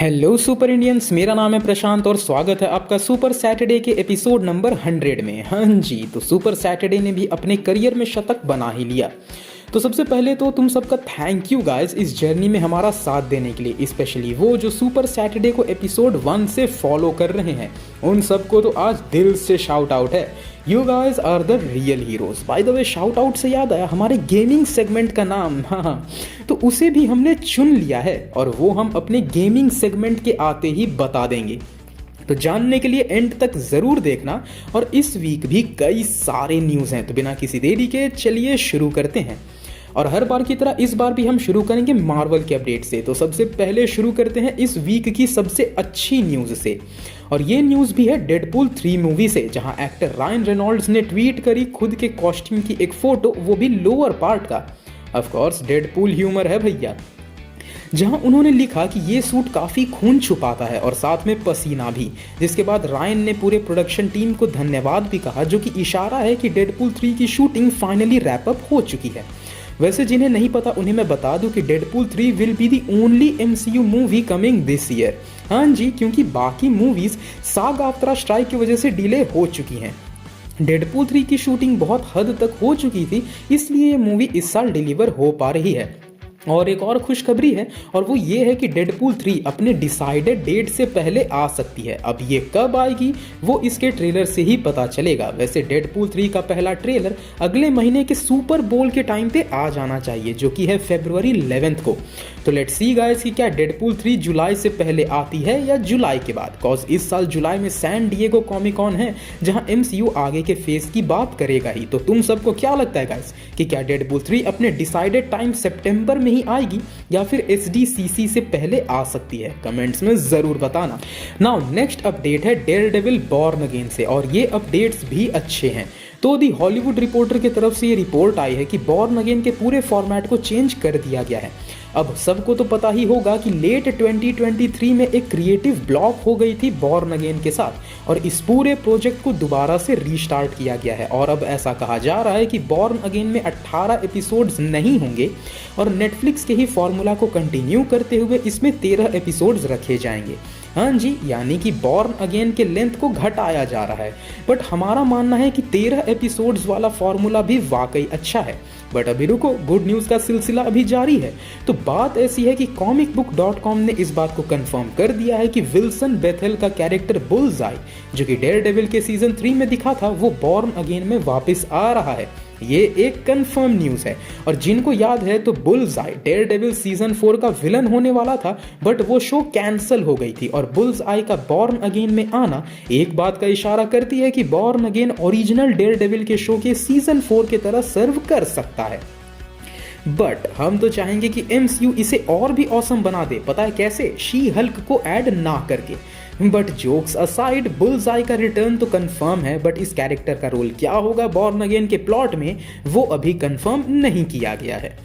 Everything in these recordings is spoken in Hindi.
हेलो सुपर इंडियंस, मेरा नाम है प्रशांत और स्वागत है आपका सुपर सैटरडे के एपिसोड नंबर 100 में। हाँ जी, तो सुपर सैटरडे ने भी अपने करियर में शतक बना ही लिया। तो सबसे पहले तो तुम सबका थैंक यू गाइस इस जर्नी में हमारा साथ देने के लिए, स्पेशली वो जो सुपर सैटरडे को एपिसोड 1 से फॉलो कर रहे हैं उन सबको तो आज दिल से शाउट आउट है। You guys are the real heroes. By the way, shout out से याद आया, हमारे गेमिंग सेगमेंट का नाम हाँ तो उसे भी हमने चुन लिया है और वो हम अपने गेमिंग सेगमेंट के आते ही बता देंगे। तो जानने के लिए एंड तक जरूर देखना। और इस वीक भी कई सारे न्यूज़ हैं, तो बिना किसी देरी के चलिए शुरू करते हैं। और हर बार की तरह इस बार भी हम शुरू करेंगे मार्वल के अपडेट से। तो सबसे पहले शुरू करते हैं इस वीक की सबसे अच्छी न्यूज़ से, और ये न्यूज़ भी है डेडपूल 3 मूवी से, जहां एक्टर रायन रेनॉल्ड्स ने ट्वीट करी खुद के कॉस्ट्यूम की एक फोटो, वो भी लोअर पार्ट का। ऑफ कोर्स डेडपूल ह्यूमर है भैया। जहां उन्होंने लिखा कि ये सूट काफ़ी खून छुपाता है और साथ में पसीना भी, जिसके बाद रायन ने पूरे प्रोडक्शन टीम को धन्यवाद भी कहा, जो कि इशारा है कि डेडपूल 3 की शूटिंग फाइनली रैप अप हो चुकी है। वैसे जिन्हें नहीं पता उन्हें मैं बता दूं कि Deadpool 3 will be the only MCU movie coming this year. हाँ जी, क्योंकि बाकी मूवीज साग आफ्त्रा स्ट्राइक की वजह से डिले हो चुकी हैं। डेडपूल 3 की शूटिंग बहुत हद तक हो चुकी थी, इसलिए ये मूवी इस साल डिलीवर हो पा रही है। और एक और खुशखबरी है, और वो ये है कि डेडपूल 3 अपने डिसाइडेड डेट से पहले आ सकती है। अब ये कब आएगी वो इसके ट्रेलर से ही पता चलेगा। वैसे डेडपूल 3 का पहला ट्रेलर अगले महीने के सुपर बोल के टाइम पे आ जाना चाहिए, जो कि है February 11 को। तो लेट्स सी गाइस कि क्या डेडपूल 3 जुलाई से पहले आती है या जुलाई के बाद, कॉज इस साल जुलाई में सैन डिएगो कॉमिक कॉन है, जहां MCU आगे के फेज की बात करेगा ही। तो तुम सबको क्या लगता है गाइस कि क्या डेडपूल 3 अपने डिसाइडेड टाइम सितंबर में ही आएगी या फिर SDCC से पहले आ सकती है? कमेंट्स में जरूर बताना। नाउ नेक्स्ट अपडेट है डेयरडेविल बॉर्न अगेन से, और ये अपडेट्स भी अच्छे हैं। तो दी हॉलीवुड रिपोर्टर की तरफ से ये रिपोर्ट आई है कि बॉर्न अगेन के पूरे फॉर्मेट को चेंज कर दिया गया है। अब सबको तो पता ही होगा कि लेट 2023 में एक क्रिएटिव ब्लॉक हो गई थी बॉर्न अगेन के साथ, और इस पूरे प्रोजेक्ट को दोबारा से रीस्टार्ट किया गया है। और अब ऐसा कहा जा रहा है कि बॉर्न अगेन में 18 एपिसोड्स नहीं होंगे और नेटफ्लिक्स के ही फॉर्मूला को कंटिन्यू करते हुए इसमें 13 एपिसोड्स रखे जाएंगे। हाँ जी, यानी कि बॉर्न अगेन के लेंथ को घटाया जा रहा है। बट हमारा मानना है कि 13 एपिसोड्स वाला फॉर्मूला भी वाकई अच्छा है। बट अभी रुको, गुड न्यूज़ का सिलसिला अभी जारी है। तो बात ऐसी है कि comicbook.com ने इस बात को कंफर्म कर दिया है कि विल्सन बेथेल का कैरेक्टर बुल्सआई, जो कि डेयरडेविल के सीजन 3 में दिखा था, वो बॉर्न अगेन में वापस आ रहा है। ये एक कंफर्म न्यूज़ है। और जिनको याद है तो बुल्सआई डेयरडेविल सीजन 4 का विलन होने वाला था, बट वो शो कैंसिल हो गई थी। और बुल्सआई का बॉर्न अगेन में आना एक बात का इशारा करती है कि बॉर्न अगेन ओरिजिनल डेयरडेविल के शो के सीजन 4 की तरह सर्व कर सकता है। बट हम तो चाहेंगे कि MCU इसे और भी ऑसम बना दे। पता है कैसे? शी हल्क को ऐड ना करके। बट जोक्स असाइड, बुल्सआई का रिटर्न तो कंफर्म है, बट इस कैरेक्टर का रोल क्या होगा बॉर्न अगेन के प्लॉट में, वो अभी कंफर्म नहीं किया गया है।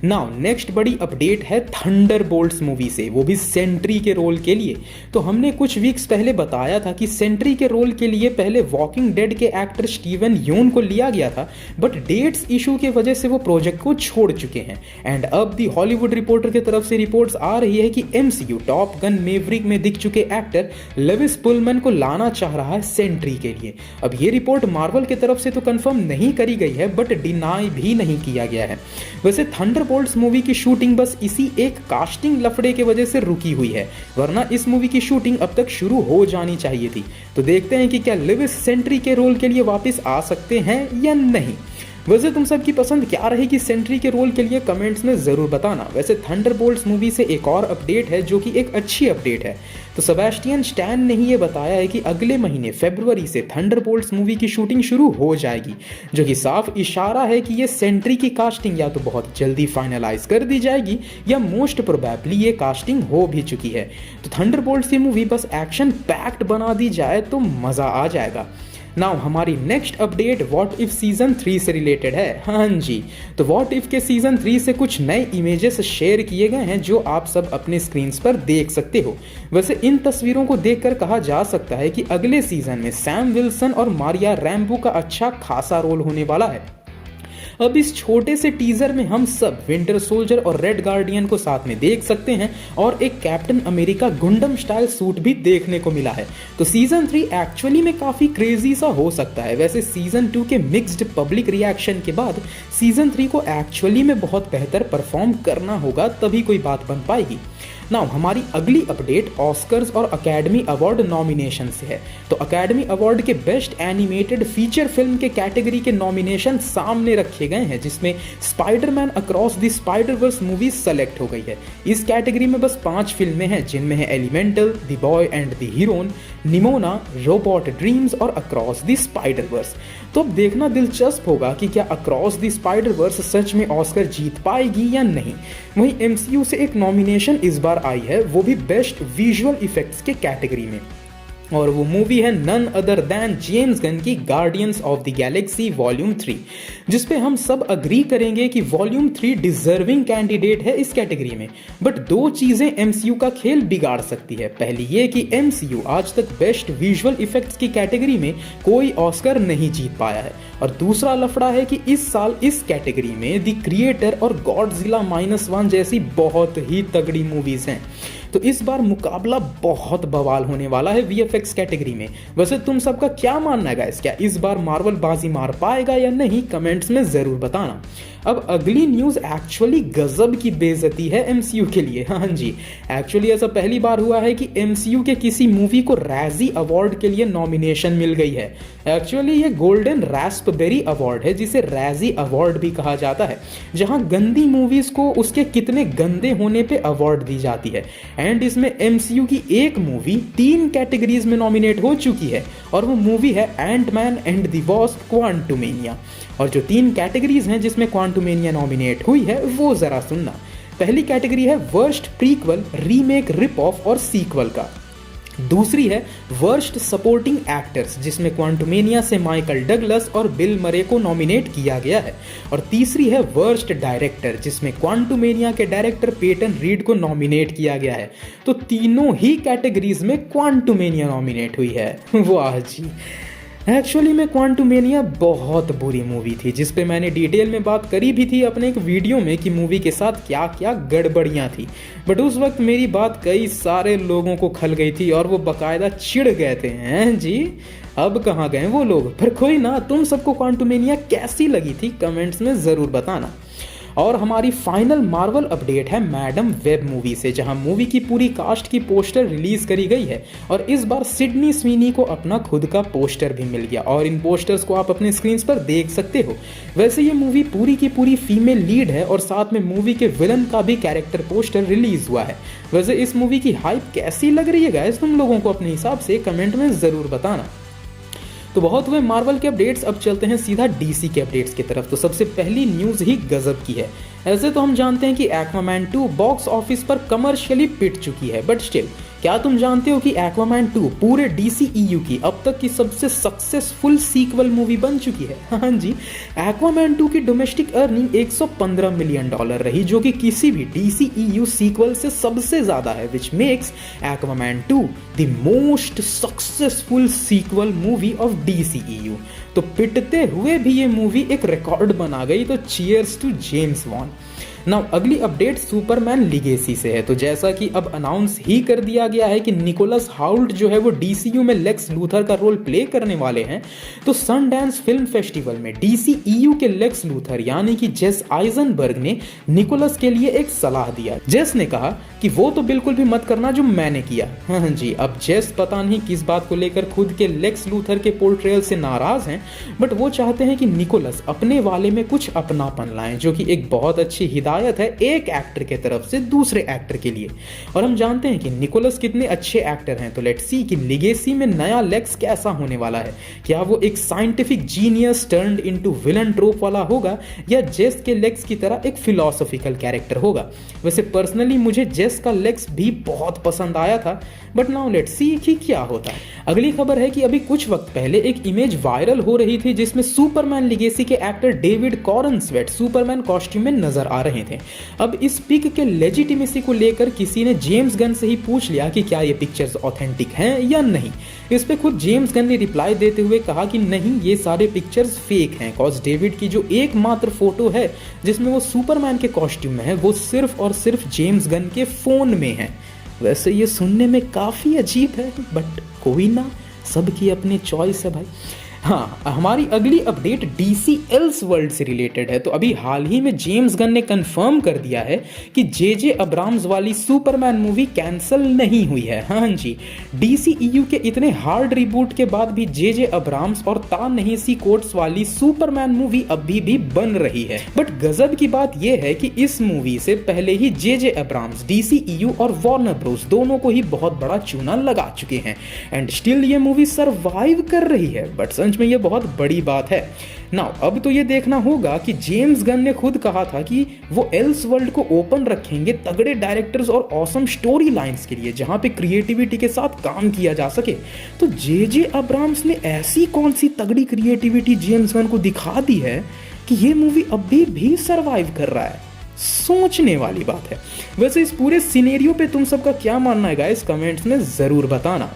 नाउ नेक्स्ट बड़ी अपडेट है थंडरबोल्ट्स मूवी से, वो भी सेंट्री के रोल के लिए। तो हमने कुछ वीक्स पहले बताया था कि सेंट्री के रोल के लिए पहले वॉकिंग डेड के एक्टर स्टीवन यून को लिया गया था, बट डेट्स इशू की वजह से वो प्रोजेक्ट को छोड़ चुके हैं। एंड अब दी हॉलीवुड रिपोर्टर की तरफ से रिपोर्ट्स आ रही है कि MCU टॉप गन मेवरिक में दिख चुके एक्टर लेविस पुलमैन को लाना चाह रहा है सेंट्री के लिए। अब ये रिपोर्ट मार्वल की तरफ से तो कंफर्म नहीं करी गई है, बट डिनाई भी नहीं किया गया है। वैसे थंडरबोल्ट्स मूवी की शूटिंग बस इसी एक कास्टिंग लफड़े की वजह से रुकी हुई है, वरना इस मूवी की शूटिंग अब तक शुरू हो जानी चाहिए थी। तो देखते हैं कि क्या लेविस सेंट्री के रोल के लिए वापस आ सकते हैं या नहीं। वैसे तुम सबकी पसंद क्या रहेगी सेंट्री के रोल के लिए, कमेंट्स में ज़रूर बताना। वैसे थंडरबोल्ट्स मूवी से एक और अपडेट है जो कि एक अच्छी अपडेट है। तो सेबेस्टियन स्टैन ने ही ये बताया है कि अगले महीने फरवरी से थंडरबोल्ट्स मूवी की शूटिंग शुरू हो जाएगी, जो कि साफ इशारा है कि ये सेंट्री की कास्टिंग या तो बहुत जल्दी फाइनलाइज कर दी जाएगी या मोस्ट प्रोबेबली ये कास्टिंग हो भी चुकी है। तो थंडरबोल्ट्स की मूवी बस एक्शन पैक्ड बना दी जाए तो मज़ा आ जाएगा। नाउ हमारी next update what if season 3 से रिलेटेड है। हाँ जी, तो व्हाट इफ के सीजन 3 से कुछ नए इमेजेस शेयर किए गए हैं जो आप सब अपने स्क्रीन पर देख सकते हो। वैसे इन तस्वीरों को देखकर कहा जा सकता है कि अगले सीजन में सैम विल्सन और मारिया रैम्बो का अच्छा खासा रोल होने वाला है। अब इस छोटे से टीजर में हम सब विंटर सोल्जर और रेड गार्डियन को साथ में देख सकते हैं और एक captain America Gundam style suit भी देखने को मिला है। तो सीजन 3 एक्चुअली में काफी क्रेजी सा हो सकता है। वैसे सीजन 2 के मिक्स्ड पब्लिक रिएक्शन के बाद सीजन 3 को एक्चुअली में बहुत बेहतर परफॉर्म करना होगा, तभी कोई बात बन पाएगी। नाउ हमारी अगली अपडेट ऑस्कर्स और अकेडमी अवार्ड नॉमिनेशन से है। तो अकेडमी अवार्ड के बेस्ट एनिमेटेड फीचर फिल्म के कैटेगरी के नॉमिनेशन सामने रखे गए हैं, जिसमें Spiderman across the Spider-Verse movie select हो गई है। इस कैटेगरी में बस 5 फिल्में हैं, जिनमें है elemental, the boy and the heroine, nimona, robot dreams और अक्रॉस द स्पाइडरवर्स। तो अब देखना दिलचस्प होगा कि क्या अक्रॉस द स्पाइडरवर्स सच में ऑस्कर जीत पाएगी या नहीं। वहीं एमसीयू से एक नॉमिनेशन इस बार आई है, वो भी बेस्ट विजुअल इफेक्ट्स के कैटेगरी में, और वो मूवी है none other than James Gunn की Guardians of the Galaxy volume 3, जिसपे हम सब अग्री करेंगे कि वॉल्यूम 3 डिजर्विंग कैंडिडेट है इस कैटेगरी में। बट 2 चीजें एमसीयू का खेल बिगाड़ सकती है। पहली ये कि एमसीयू आज तक बेस्ट विजुअल इफेक्ट्स की कैटेगरी में कोई ऑस्कर नहीं जीत पाया है, और दूसरा लफड़ा है कि इस साल इस कैटेगरी में द क्रिएटर और गॉडजिला -1 जैसी बहुत ही तगड़ी मूवीज हैं। तो इस बार मुकाबला बहुत बवाल होने वाला है वीएफएक्स कैटेगरी में। वैसे तुम सबका क्या मानना है गाइस, क्या इस बार मार्वल बाजी मार पाएगा या नहीं, कमेंट्स में जरूर बताना। अब अगली न्यूज एक्चुअली गजब की बेइज्जती है एमसीयू के लिए। हाँ जी, एक्चुअली ऐसा पहली बार हुआ है कि एमसीयू के किसी मूवी को रैजी अवार्ड के लिए नॉमिनेशन मिल गई है। एक्चुअली ये गोल्डन रास्पबेरी अवार्ड है, जिसे रैजी अवार्ड भी कहा जाता है, जहां गंदी मूवीज को उसके कितने गंदे होने पे अवार्ड दी जाती है। एंड इसमें एमसीयू की एक मूवी 3 कैटेगरीज में नॉमिनेट हो चुकी है, और वो मूवी है Ant-Man and the wasp Quantumania. और जो 3 कैटेगरीज हैं जिसमें क्वांटुमेनिया नॉमिनेट हुई है, वो जरा सुनना। पहली कैटेगरी है worst prequel, remake, rip off और सीक्वल का। दूसरी है वर्स्ट सपोर्टिंग एक्टर्स, जिसमें क्वांटुमेनिया से माइकल डगलस और बिल मरे को नॉमिनेट किया गया है। और तीसरी है वर्स्ट डायरेक्टर, जिसमें क्वांटुमेनिया के डायरेक्टर पेटन रीड को नॉमिनेट किया गया है। तो तीनों ही कैटेगरीज में क्वांटुमेनिया नॉमिनेट हुई है। वाह जी, एक्चुअली में क्वांटुमेनिया बहुत बुरी मूवी थी, जिस पे मैंने डिटेल में बात करी भी थी अपने एक वीडियो में कि मूवी के साथ क्या क्या गड़बड़ियां थी। बट उस वक्त मेरी बात कई सारे लोगों को खल गई थी और वो बकायदा चिढ़ गए थे। हैं जी, अब कहाँ गए वो लोग। पर कोई ना, तुम सबको क्वांटुमेनिया कैसी लगी थी कमेंट्स में ज़रूर बताना। और हमारी फाइनल मार्वल अपडेट है मैडम वेब मूवी से, जहां मूवी की पूरी कास्ट की पोस्टर रिलीज करी गई है, और इस बार सिडनी स्वीनी को अपना खुद का पोस्टर भी मिल गया, और इन पोस्टर्स को आप अपने स्क्रीन पर देख सकते हो। वैसे ये मूवी पूरी की पूरी फीमेल लीड है, और साथ में मूवी के विलन का भी कैरेक्टर पोस्टर रिलीज हुआ है। वैसे इस मूवी की हाइप कैसी लग रही है गाइस तुम लोगों को, अपने हिसाब से कमेंट में जरूर बताना। तो बहुत हुए मार्वल के अपडेट्स, अब चलते हैं सीधा डीसी के अपडेट्स की तरफ। तो सबसे पहली न्यूज़ ही गजब की है। ऐसे तो हम जानते हैं कि एक्वामैन 2 बॉक्स ऑफिस पर कमर्शियली पिट चुकी है, बट स्टिल क्या तुम जानते हो कि एक्वामैन 2 पूरे डीसीईयू की अब तक की सबसे सक्सेसफुल सीक्वल मूवी बन चुकी है। हाँ जी, एक्वामैन 2 की डोमेस्टिक अर्निंग $115 मिलियन रही, जो कि किसी भी डीसीईयू सीक्वल से सबसे ज्यादा है, which makes Aquaman 2 the most successful sequel movie of DCEU. तो पिटते हुए भी ये मूवी एक रिकॉर्ड बना गई। तो cheers to James Wan. Now अगली अपडेट सुपरमैन लीगेसी से है। तो जैसा कि अब अनाउंस ही कर दिया गया है कि निकोलस हाउल्ट जो है वो डीसीयू में लेक्स लूथर का रोल प्ले करने वाले हैं, तो सनडांस फिल्म फेस्टिवल में डीसीईयू के लेक्स लूथर यानी कि जेस आइजनबर्ग ने निकोलस के लिए एक सलाह दिया। जेस ने कहा कि वो तो बिल्कुल भी मत करना जो मैंने किया। हाँ जी, अब जेस पता नहीं किस बात को लेकर खुद के लेक्स लूथर के पोर्ट्रेयल से नाराज हैं, बट वो चाहते हैं कि निकोलस अपने वाले में कुछ अपनापन लाएं, जो कि एक बहुत अच्छी हिदायत है एक एक्टर के तरफ से दूसरे एक्टर के लिए। और हम जानते हैं कि निकोलस कितने अच्छे एक्टर हैं। तो लेट्स सी कि लीगेसी में नया लेक्स कैसा होने वाला है। क्या वो एक scientific genius turned into villain ट्रोप वाला होगा, या जेस के लेक्स की तरह एक फिलोसॉफिकल कैरेक्टर होगा। वैसे पर्सनली मुझे जेस का लेक्स भी बहुत पसंद आया था, बट नाउ लेट्स सी कि क्या होता है। अगली खबर है कि अभी कुछ वक्त पहले एक इमेज वायरल हो रही थी, जिसमें सुपरमैन लीगेसी के एक्टर डेविड कॉरनस्वेट सुपरमैन कॉस्ट्यूम में नजर आ रहे थे। अब इस पिक के लेजिटिमेसी को लेकर किसी ने जेम्स गन से ही पूछ लिया कि क्या ये पिक्चर्स ऑथेंटिक हैं या नहीं। इस पे खुद जेम्स गन ने रिप्लाई देते हुए कहा कि नहीं, ये सारे पिक्चर्स फेक हैं, कॉज डेविड की जो एकमात्र फोटो है जिसमें वो सुपरमैन के कॉस्ट्यूम में है वो सिर्फ और सिर्फ जेम्स गन के फोन में है। वैसे ये सुनने में काफ़ी अजीब है, बट कोई ना, सबकी अपनी चॉइस है भाई। हाँ, हमारी अगली अपडेट डीसी एल्सवर्ल्ड से रिलेटेड है। तो अभी हाल ही में जेम्स गन ने कंफर्म कर दिया है कि जे अब्राम्स वाली सुपरमैन मूवी कैंसिल नहीं हुई है। हाँ जी, डीसी ईयू के इतने हार्ड रिबूट के बाद भी जे अब्राम्स और ता-नहीसी कोट्स वाली सुपरमैन मूवी अभी भी बन रही है। बट गजब की बात यह है कि इस मूवी से पहले ही जे अब्राम्स डीसी ईयू और वार्नर ब्रोस दोनों को ही बहुत बड़ा चूना लगा चुके हैं एंड स्टिल ये मूवी सर्वाइव कर रही है। बट में यह बहुत बड़ी बात है। नाउ अब तो यह देखना होगा कि जेम्स गन ने खुद कहा था कि वो एल्सवर्ल्ड को ओपन रखेंगे तगड़े डायरेक्टर्स और ऑसम स्टोरी लाइंस के लिए जहां पे क्रिएटिविटी के साथ काम किया जा सके। तो जे अब्राम्स ने ऐसी कौन सी तगड़ी क्रिएटिविटी जेम्स गन को दिखा दी है कि ये मूवी अभी भी सर्वाइव कर रहा है। सोचने वाली बात है। वैसे इस पूरे सिनेरियो पे तुम सबका क्या मानना है गाइस, कमेंट्स में जरूर बताना।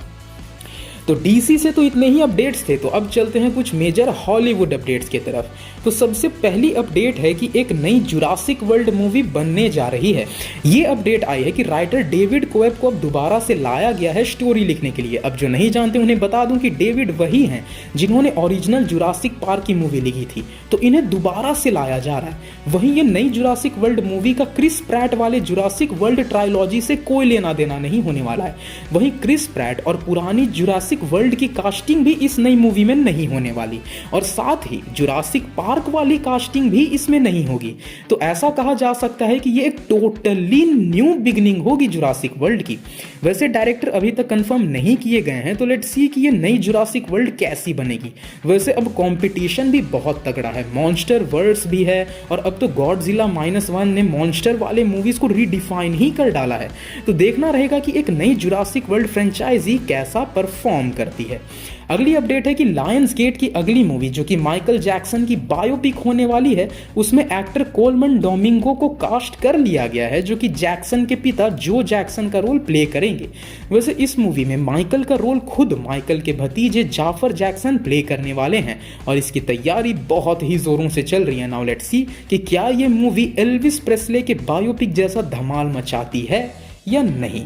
तो डीसी से तो इतने ही अपडेट्स थे, तो अब चलते हैं कुछ मेजर हॉलीवुड अपडेट्स की तरफ। तो सबसे पहली अपडेट है कि एक नई जुरासिक वर्ल्ड मूवी बनने जा रही है। ये अपडेट आई है कि राइटर डेविड कोएब को अब दोबारा से लाया गया है स्टोरी लिखने के लिए। अब जो नहीं जानते उन्हें बता दूं कि डेविड वही हैं जिन्होंने ओरिजिनल जुरासिक पार्क की मूवी लिखी थी, तो इन्हें दोबारा से लाया जा रहा है। वहीं ये नई जुरासिक वर्ल्ड मूवी का क्रिस प्रैट वाले जुरासिक वर्ल्ड ट्रायलॉजी से कोई लेना देना नहीं होने वाला है। वहीं क्रिस प्रैट और पुरानी जुरासिक वर्ल्ड की कास्टिंग भी इस नई मूवी में नहीं होने वाली, और साथ ही जुरासिक पार्क वाली कास्टिंग भी इसमें नहीं होगी। तो ऐसा कहा जा सकता है कि ये एक टोटली न्यू बिगनिंग होगी जुरासिक वर्ल्ड की। वैसे डायरेक्टर अभी तक कंफर्म नहीं किए गए हैं, तो लेट्स सी कि ये नई जुरासिक वर्ल्ड कैसी बनेगी। वैसे अब कंपटीशन भी बहुत तगड़ा है, मॉन्स्टर वर्ल्ड्स भी है, और अब तो गॉडजिला -1 ने मॉन्स्टर वाले मूवीज को रीडिफाइन ही कर डाला है। तो देखना रहेगा कि एक नई जुरासिक वर्ल्ड फ्रेंचाइजी कैसा परफॉर्म करती है। अगली अपडेट है कि लायंस गेट की अगली मूवी जो कि माइकल जैक्सन की बायोपिक होने वाली है, उसमें एक्टर कोलमन डोमिंगो को कास्ट कर लिया गया है जो कि जैक्सन के पिता जो जैक्सन का रोल प्ले करेंगे। वैसे इस मूवी में माइकल का रोल खुद माइकल के भतीजे जाफर जैक्सन प्ले करने वाले हैं और इसकी तैयारी बहुत ही जोरों से चल रही है। नाउ लेट्स सी कि क्या ये मूवी एल्विस प्रेस्ले के बायोपिक जैसा धमाल मचाती है या नहीं।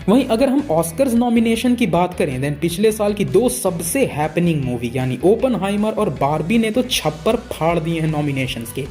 वहीं अगर हम ऑस्कर्स नॉमिनेशन की बात करें, देन पिछले साल की दो सबसे हैपनिंग मूवी यानी ओपनहाइमर और बार्बी ने तो छप्पर फाड़ दिए हैं नॉमिनेशंस के।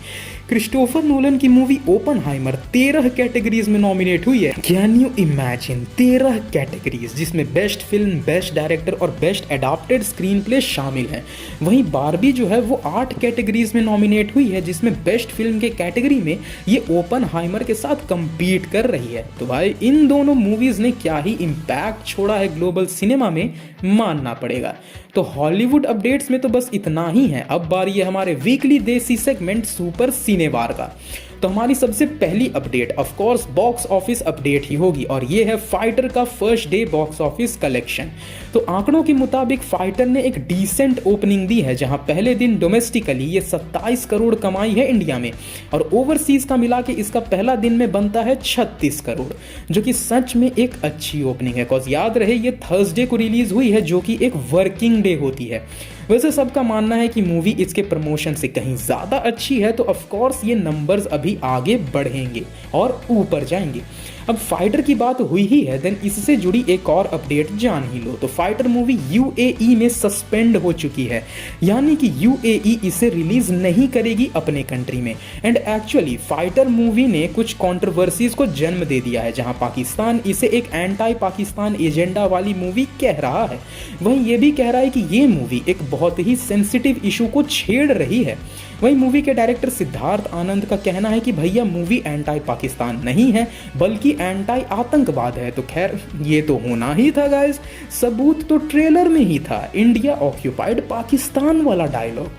क्रिस्टोफर नोलन की मूवी ओपनहाइमर 13 कैटेगरीज में नॉमिनेट हुई है। कैन यू इमेजिन, 13 कैटेगरीज, जिसमें बेस्ट फिल्म, बेस्ट डायरेक्टर और बेस्ट एडाप्टेड स्क्रीन प्ले शामिल है। वहीं बार्बी जो है वो 8 कैटेगरीज में नॉमिनेट हुई है, जिसमें बेस्ट फिल्म के कैटेगरी में ये ओपनहाइमर के साथ कंपीट कर रही है। तो भाई इन दोनों मूवीज ने क्या ही इम्पैक्ट छोड़ा है ग्लोबल सिनेमा में, मानना पड़ेगा। तो हॉलीवुड अपडेट्स में तो बस इतना ही है। अब बारी है हमारे वीकली देसी सेगमेंट सुपर सिनेवार का। तो हमारी सबसे पहली update of course box office update ही होगी, और ये है फाइटर का first day box office collection. तो आंकड़ों के मुताबिक फाइटर ने एक डिसेंट ओपनिंग दी है, जहां पहले दिन डोमेस्टिकली ये 27 करोड़ कमाई है इंडिया में, और ओवरसीज का मिला के इसका पहला दिन में बनता है 36 करोड़, जो कि सच में एक अच्छी ओपनिंग है। कॉज याद रहे ये थर्सडे को रिलीज हुई है, जो कि एक वर्किंग डे होती है। वैसे सबका मानना है कि मूवी इसके प्रमोशन से कहीं ज्यादा अच्छी है, तो ऑफ कोर्स ये नंबर्स अभी आगे बढ़ेंगे और ऊपर जाएंगे। अब फाइटर की बात हुई ही है, देन इससे जुड़ी एक और अपडेट जान ही लो। तो फाइटर मूवी यूएई में सस्पेंड हो चुकी है, यानी कि यूएई इसे रिलीज नहीं करेगी अपने कंट्री में। एंड एक्चुअली फाइटर मूवी ने कुछ कंट्रोवर्सीज को जन्म दे दिया है, जहां पाकिस्तान इसे एक एंटी पाकिस्तान एजेंडा वाली मूवी कह रहा है। वहीं ये भी कह रहा है कि ये मूवी एक बहुत ही सेंसिटिव इशू को छेड़ रही है। वहीं मूवी के डायरेक्टर सिद्धार्थ आनंद का कहना है कि भैया मूवी एंटी पाकिस्तान नहीं है, बल्कि एंटी आतंकवाद है। तो खैर ये तो होना ही था गाइस, सबूत तो ट्रेलर में ही था, इंडिया ऑक्यूपाइड पाकिस्तान वाला डायलॉग।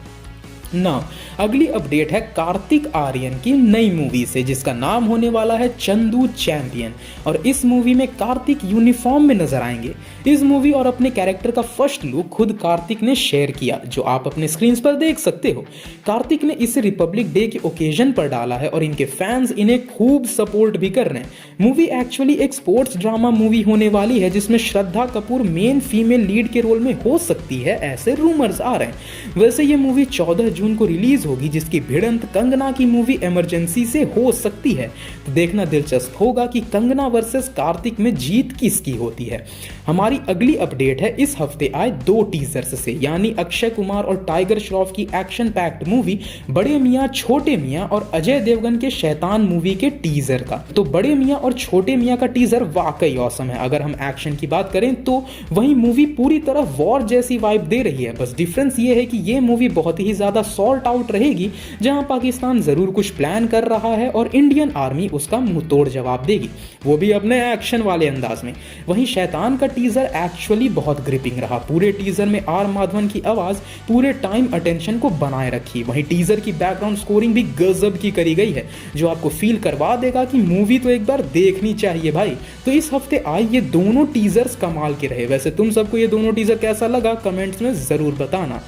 ना अगली अपडेट है कार्तिक आर्यन की नई मूवी से, जिसका नाम होने वाला है चंदू चैंपियन। और इस मूवी में कार्तिक यूनिफॉर्म में नजर आएंगे। इस मूवी और अपने कैरेक्टर का फर्स्ट लुक खुद कार्तिक ने शेयर किया, जो आप अपने स्क्रीन पर देख सकते हो। कार्तिक ने इसे रिपब्लिक डे के ओकेजन पर डाला है और इनके फैंस इन्हें खूब सपोर्ट भी कर रहे हैं। मूवी एक्चुअली एक स्पोर्ट्स ड्रामा मूवी होने वाली है, जिसमें Shraddha Kapoor main female lead के रोल में हो सकती है, ऐसे रूमर्स आ रहे हैं। वैसे ये मूवी 14 जून को रिलीज होगी, जिसकी भिड़ंत कंगना की मूवी इमरजेंसी से हो सकती है। तो देखना दिलचस्प होगा कि कंगना वर्सेस कार्तिक में जीत किसकी होती है। हमारी अगली अपडेट है इस हफ्ते आए 2 टीजर्स से, यानी अक्षय कुमार और टाइगर श्रॉफ की एक्शन पैक्ड मूवी बड़े मियां छोटे मियां और अजय देवगन के शैतान मूवी के टीजर का। तो बड़े मियां और छोटे मियां का टीजर वाकई औसम है। अगर हम एक्शन की बात करें तो वही मूवी पूरी तरह वॉर जैसी वाइब दे रही है। बस डिफरेंस ये है कि ये मूवी बहुत ही ज्यादा सॉर्ट आउट रहेगी, जहां पाकिस्तान जरूर कुछ प्लान कर रहा है और इंडियन आर्मी उसका मुंह तोड़ जवाब देगी, वो भी अपने एक्शन वाले अंदाज में। वहीं शैतान का टीजर एक्चुअली बहुत ग्रिपिंग रहा। पूरे टीजर में आर माधवन की आवाज पूरे टाइम अटेंशन को बनाए रखी। वहीं टीजर की बैकग्राउंड स्कोरिंग भी गजब की करी गई है, जो आपको फील करवा देगा कि मूवी तो एक बार देखनी चाहिए भाई। तो इस हफ्ते आए ये दोनों टीजर्स कमाल के रहे। वैसे तुम सबको ये दोनों टीजर कैसा लगा कमेंट्स में जरूर बताना।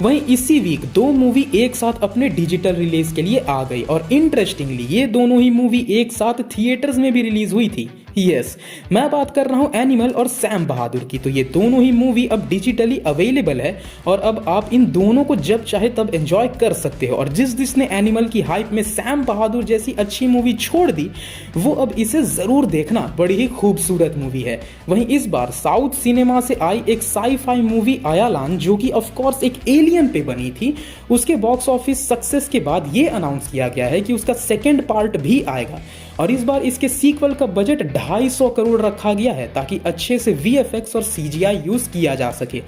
वहीं इसी वीक 2 मूवी एक साथ अपने डिजिटल रिलीज के लिए आ गई और इंटरेस्टिंगली ये दोनों ही मूवी एक साथ थिएटर्स में भी रिलीज हुई थी। यस, मैं बात कर रहा हूं एनिमल और सैम बहादुर की। तो ये दोनों ही मूवी अब डिजिटली अवेलेबल है और अब आप इन दोनों को जब चाहे तब एंजॉय कर सकते हो। और जिसने एनिमल की हाइप में सैम बहादुर जैसी अच्छी मूवी छोड़ दी, वो अब इसे जरूर देखना, बड़ी ही खूबसूरत मूवी है। वहीं इस बार साउथ सिनेमा से आई एक साई-फाई मूवी अयालान, जो कि ऑफकोर्स एक एलियन पे बनी थी, उसके बॉक्स ऑफिस सक्सेस के बाद ये अनाउंस किया गया है कि उसका सेकेंड पार्ट भी आएगा। और इस बार इसके सीक्वल का बजट 250 करोड़ रखा गया है, ताकि अच्छे से VFX और CGI यूज किया जा सके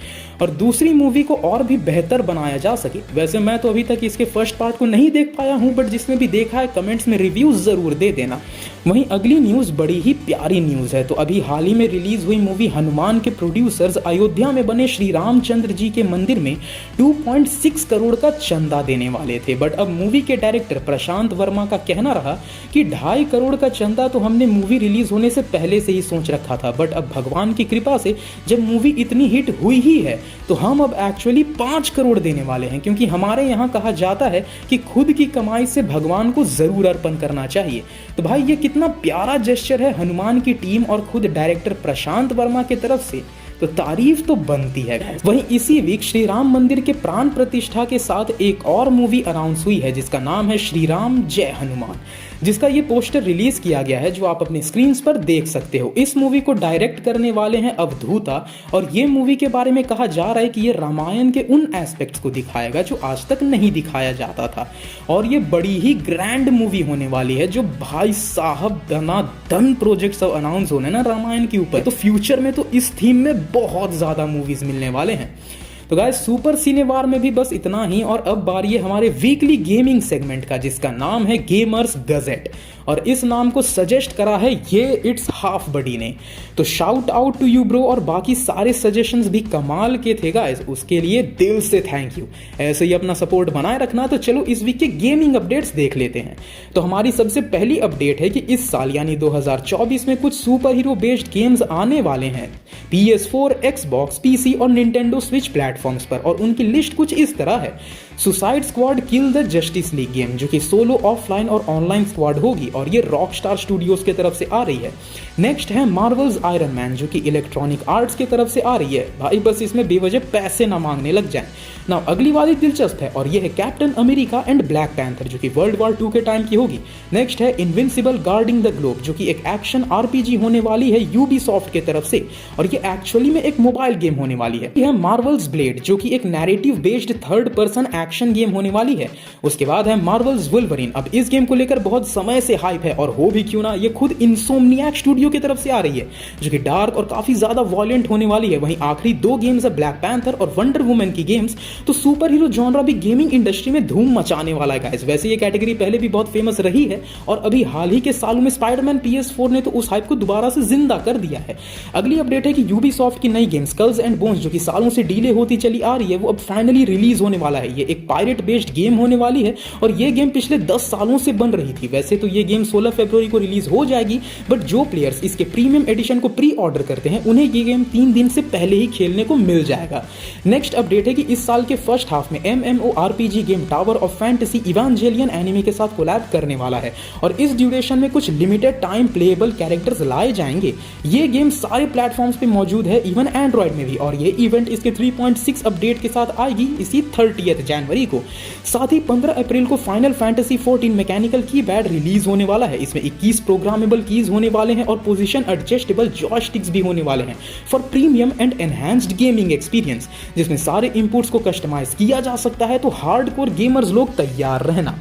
और दूसरी मूवी को और भी बेहतर बनाया जा सके। वैसे मैं तो अभी तक इसके फर्स्ट पार्ट को नहीं देख पाया हूं, बट जिसने भी देखा है कमेंट्स में रिव्यूज जरूर दे देना। वहीं अगली न्यूज बड़ी ही प्यारी न्यूज है। तो अभी हाल ही में रिलीज हुई मूवी हनुमान के प्रोड्यूसर्स अयोध्या में बने श्री रामचंद्र जी के मंदिर में 2.6 करोड़ का चंदा देने वाले थे, बट अब मूवी के डायरेक्टर प्रशांत वर्मा का कहना रहा कि 2.5 करोड़ का चंदा तो हमने मूवी रिलीज होने से पहले से ही सोच रखा था, बट अब भगवान की कृपा से जब मूवी इतनी हिट हुई ही है तो हम अब एक्चुअली 5 करोड़ देने वाले हैं, क्योंकि हमारे यहाँ कहा जाता है कि खुद की कमाई से भगवान को जरूर अर्पण करना चाहिए। तो भाई ये कितना प्यारा जेस्चर है हनुमान की टीम और खुद डायरेक्टर प्रशांत वर्मा की तरफ से, तो तारीफ तो बनती है। वहीं इसी वीक श्री राम मंदिर के प्राण प्रतिष्ठा के साथ एक और मूवी अनाउंस हुई है, जिसका नाम है श्री राम जय हनुमान, जिसका ये पोस्टर रिलीज किया गया है, जो आप अपने स्क्रीन पर देख सकते हो। इस मूवी को डायरेक्ट करने वाले हैं अवधूता और ये मूवी के बारे में कहा जा रहा है कि ये रामायण के उन एस्पेक्ट्स को दिखाएगा जो आज तक नहीं दिखाया जाता था। और ये बड़ी ही ग्रैंड मूवी होने वाली है, जो भाई साहब धन प्रोजेक्ट सब अनाउंस होने ना रामायण के ऊपर, तो फ्यूचर में तो इस थीम में बहुत ज्यादा मूवीज मिलने वाले हैं। तो गाइस सुपर सिनेवार में भी बस इतना ही, और अब बारी है हमारे वीकली गेमिंग सेगमेंट का, जिसका नाम है गेमर्स गजेट, और इस नाम को सजेस्ट करा है ये इट्स हाफ बडी ने। तो shout out to you bro, और बाकी सारे सजेशंस भी कमाल के थे गाइस, उसके लिए दिल से थैंक यू। ऐसे ही अपना सपोर्ट बनाए रखना। तो चलो इस वीक के गेमिंग अपडेट्स देख लेते हैं। तो हमारी सबसे पहली अपडेट है कि इस साल यानी 2024 में कुछ सुपर हीरो बेस्ड गेम्स आने वाले हैं PS4, Xbox, PC और Nintendo Switch प्लेटफॉर्म्स पर, और उनकी लिस्ट कुछ इस तरह है। Suicide squad kill the justice league game, जो कि सोलो, ऑफलाइन और ऑनलाइन स्क्वाड होगी, और ये रॉकस्टार स्टूडियोज की तरफ से आ रही है। नेक्स्ट है मार्वल्स आयरन मैन, जो कि इलेक्ट्रॉनिक आर्ट्स की तरफ से आ रही है। भाई बस इसमें बेवजह पैसे ना मांगने लग जाएं। ना अगली वाली दिलचस्प है, और ये है captain America and black panther, जो कि वर्ल्ड वॉर 2 के टाइम की होगी। नेक्स्ट है इनविंसिबल गार्डिंग द ग्लोब, जो कि एक एक्शन RPG होने वाली है यूबीसॉफ्ट की तरफ से, और ये एक्चुअली में एक मोबाइल गेम होने वाली है। यह मार्वल्स ब्लेड, जो कि एक narrative based third person action game होने वाली है। उसके बाद है मार्वल्स वुल्वरीन। अब इस गेम को लेकर बहुत समय से हाइप है, और हो भी क्यों ना, ये खुद इंसोमनियाक स्टूडियो की तरफ से आ रही है, जो कि डार्क और काफी ज्यादा वॉयलेंट होने वाली है। वहीं आखिरी 2 गेम्स है ब्लैक पैंथर और वंडर वुमन की गेम्स। तो सुपर हीरो जॉनरा भी गेमिंग इंडस्ट्री में धूम मचाने वाला है गाइस। वैसे ये कैटेगरी पहले भी बहुत फेमस रही है, और अभी हाल ही के सालों में स्पाइडरमैन PS4 ने तो उस हाइप को दोबारा से जिंदा कर दिया है। अगली अपडेट है कि यूबीसॉफ्ट की नई गेम स्कल्स एंड बोन्स, जो कि सालों से डिले होती चली आ रही है, वो अब फाइनली रिलीज होने वाला है। ये एक पायरेट बेस्ड गेम होने वाली है और ये गेम पिछले 10 सालों से बन रही थी। वैसे तो ये गेम 16 फरवरी को रिलीज हो जाएगी, बट जो प्लेयर्स इसके प्रीमियम एडिशन को प्री ऑर्डर करते हैं उन्हें ये गेम 3 दिन से पहले ही खेलने को मिल जाएगा। नेक्स्ट अपडेट है कि इस साल के फर्स्ट हाफ में MMORPG game tower of fantasy Evangelion anime के साथ कोलैब करने वाला है और इस ड्यूरेशन में कुछ लिमिटेड टाइम प्लेएबल कैरेक्टर्स लाए जाएंगे। ये गेम सारे प्लेटफॉर्म्स पे मौजूद है, इवन एंड्रॉइड में भी, और ये इवेंट इसके 3.6 अपडेट के साथ आएगी इसी 30 जनवरी को। साथ ही 15 अप्रैल को final fantasy 14 mechanical keypad release होने वाला है। इसमें 21 प्रोग्रामेबल कीज होने वाले हैं और पोजीशन एडजस्टेबल जॉयस्टिक्स भी होने वाले हैं for premium and enhanced gaming experience, जिसमें सारे इनपुट्स को कस्टमाइज किया जा सकता है। तो हार्डकोर गेमर्स लोग तैयार रहना।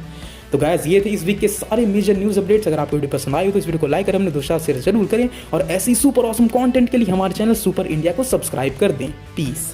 तो गाइस ये थे इस वीक के सारे मेजर न्यूज़ अपडेट्स। अगर आपको वीडियो पसंद आई हो तो इस वीडियो को लाइक करें, अपने दोस्तों शेयर जरूर करें और ऐसी सुपर ऑसम कंटेंट के लिए हमारे चैनल सुपर इंडिया को सब्सक्राइब कर दें। पीस।